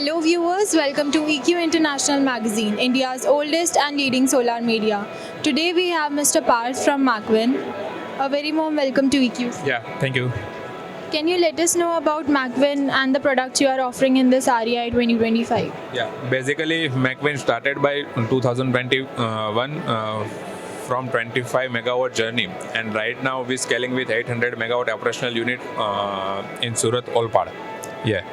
Hello viewers, welcome to EQ International Magazine, India's oldest and leading solar media. Today we have Mr. Parth from Macwin. A very warm welcome to EQ. Yeah, thank you. Can you let us know about Macwin and the products you are offering in this REI 2025? Yeah, basically Macwin started by 2021 from 25 megawatt journey, and right now we're scaling with 800 megawatt operational unit in Surat, Olpad. Yeah.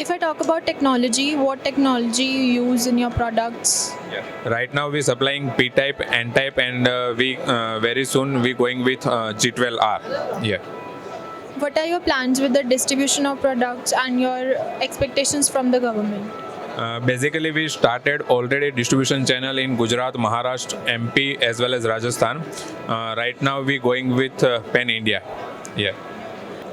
If I talk about technology, what technology you use in your products? Yeah. Right now we're supplying P-type, N-type, and we very soon we're going with G12R. Yeah. What are your plans with the distribution of products and your expectations from the government? Basically, we started already distribution channel in Gujarat, Maharashtra, MP, as well as Rajasthan. Right now, we're going with Pan India. Yeah.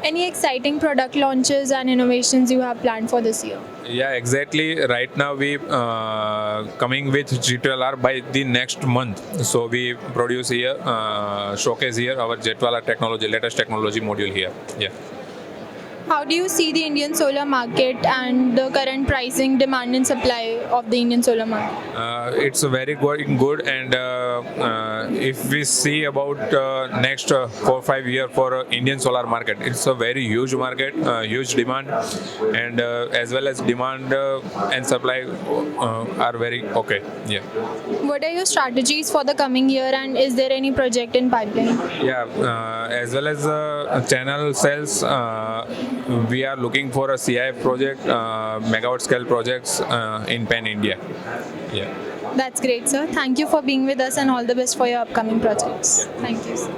Any exciting product launches and innovations you have planned for this year? Yeah, exactly. Right now, we coming with G12R by the next month. So we produce here, showcase here our G12R technology, latest technology module here. Yeah. How do you see the Indian solar market and the current pricing, demand and supply of the Indian solar market? It's a very good, and if we see about next 4-5 years for Indian solar market, it's a very huge market, huge demand, and as well as demand and supply are very okay. Yeah. What are your strategies for the coming year, and is there any project in pipeline? Yeah, as well as channel sales, we are looking for a CIF project, megawatt scale projects in Pan India. Yeah. That's great, sir. Thank you for being with us and all the best for your upcoming projects. Thank you, sir.